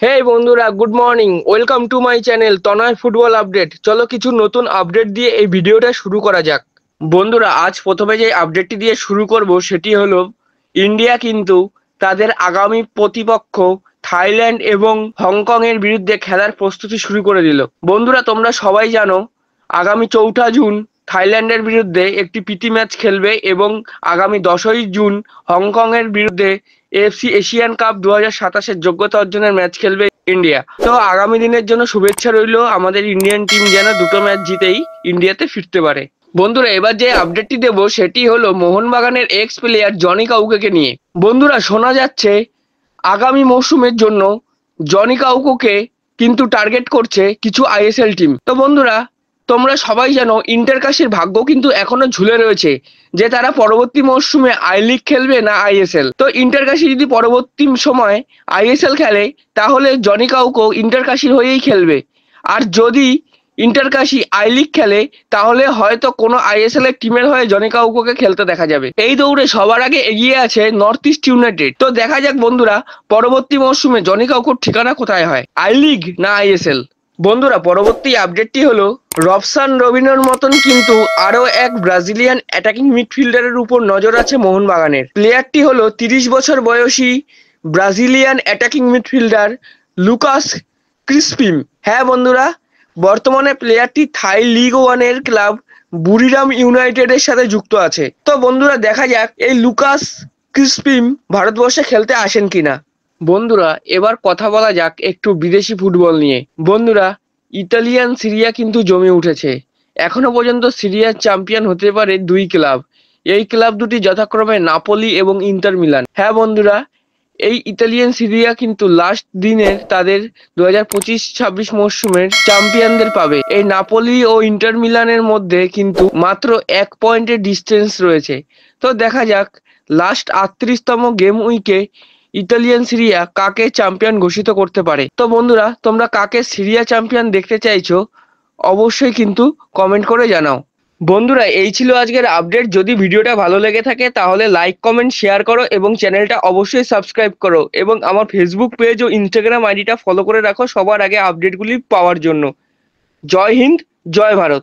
হে বন্ধুরা, good morning. Welcome to my channel Tanay football update. চলো কিছু নতুন আপডেট দিয়ে এই ভিডিওটা শুরু করা যাক। বন্ধুরা, আজ প্রথমে যে আপডেটটি দিয়ে শুরু করব সেটি হলো ইন্ডিয়া কিন্তু তাদের আগামী প্রতিপক্ষ থাইল্যান্ড এবং হংকং এর বিরুদ্ধে খেলার প্রস্তুতি শুরু করে দিল। বন্ধুরা, তোমরা সবাই জানো আগামী 4ঠা জুন থাইল্যান্ডের বিরুদ্ধে একটি প্রীতি ম্যাচ খেলবে এবং আগামী 10ই জুন হংকং এর বিরুদ্ধে এএফসি এশিয়ান কাপ 2027-এর যোগ্যতা অর্জনের ম্যাচ খেলবে ইন্ডিয়া। তো আগামী দিনের জন্য শুভেচ্ছা রইল আমাদের ইন্ডিয়ান টিম যেন দুটো ম্যাচ জিতেই ইন্ডিয়াতে ফিরতে পারে। বন্ধুরা, এবার যে আপডেটটি দেব সেটি হলো মোহনবাগানের এক্স প্লেয়ার জনি কাউকেকে নিয়ে। বন্ধুরা, শোনা যাচ্ছে আগামী মৌসুমের জন্য জনি কাউকে কিন্তু টার্গেট করছে কিছু আইএসএল টিম। তো বন্ধুরা, তোমরা সবাই জানো ইন্টারকাশির ভাগ্য কিন্তু এখনো ঝুলে রয়েছে যে তারা পরবর্তী মরশুমে আই লিগ খেলবে না আইএসএল। তো ইন্টারকাশি যদি পরবর্তী সময় আইএসএল খেলে তাহলে জনি কাউকো ইন্টারকাশির হয়েই খেলবে, আর যদি ইন্টারকাশি আই লিগ খেলে তাহলে হয়তো কোনো আইএসএল এর টিমের হয়ে জনি কাউকোকে খেলতে দেখা যাবে। এই দৌড়ে সবার আগে এগিয়ে আছে নর্থ ইস্ট ইউনাইটেড। তো দেখা যাক বন্ধুরা, পরবর্তী মরশুমে জনি কাউকোর ঠিকানা কোথায় হয়, আই লিগ না আইএসএল। বন্ধুরা, পরবর্তী আপডেটটি হলো রবসান রবিনোর মতন কিন্তু আরও এক ব্রাজিলিয়ান অ্যাটাকিং মিডফিল্ডারের উপর নজর আছে মোহনবাগানের। প্লেয়ারটি হলো 30 বছর বয়সী ব্রাজিলিয়ান অ্যাটাকিং মিডফিল্ডার লুকাস ক্রিসপিম। হ্যাঁ বন্ধুরা, বর্তমানে প্লেয়ারটি থাই লিগ ওয়ানের ক্লাব বুরিরাম ইউনাইটেডের সাথে যুক্ত আছে। তো বন্ধুরা, দেখা যাক এই লুকাস ক্রিসপিম ভারতবর্ষে খেলতে আসেন কিনা। বন্ধুরা, এবার কথা বলা যাক একটু বিদেশি ফুটবল নিয়ে। বন্ধুরা, ইতালিয়ান সিরিয়া কিন্তু জমে উঠেছে। এখনো পর্যন্ত সিরিয়ার চ্যাম্পিয়ন হতে পারে দুই ক্লাব। এই ক্লাব দুটি যথাক্রমে নাপোলি এবং ইন্টার মিলান। হ্যাঁ বন্ধুরা, এই ইতালিয়ান সিরিয়া কিন্তু লাস্ট দিনের তাদের 2025-26 মরশুমের চ্যাম্পিয়নদের পাবে। এই নাপোলি ও ইন্টার মিলানের মধ্যে কিন্তু মাত্র 1 পয়েন্টের ডিস্টেন্স রয়েছে। তো দেখা যাক লাস্ট 38তম গেম উইকে ইতালিয়ান সিরিয়া কাকে চ্যাম্পিয়ন ঘোষিত করতে পারে। তো বন্ধুরা, তোমরা কাকে সিরিয়া চ্যাম্পিয়ন দেখতে চাইছো অবশ্যই কিন্তু কমেন্ট করে জানাও। বন্ধুরা, এই ছিল আজকের আপডেট। যদি ভিডিওটা ভালো লেগে থাকে তাহলে লাইক কমেন্ট শেয়ার করো এবং চ্যানেলটা অবশ্যই সাবস্ক্রাইব করো এবং আমার ফেসবুক পেজ ও ইনস্টাগ্রাম আইডিটা ফলো করে রাখো সবার আগে আপডেটগুলি পাওয়ার জন্য। জয় হিন্দ, জয় ভারত।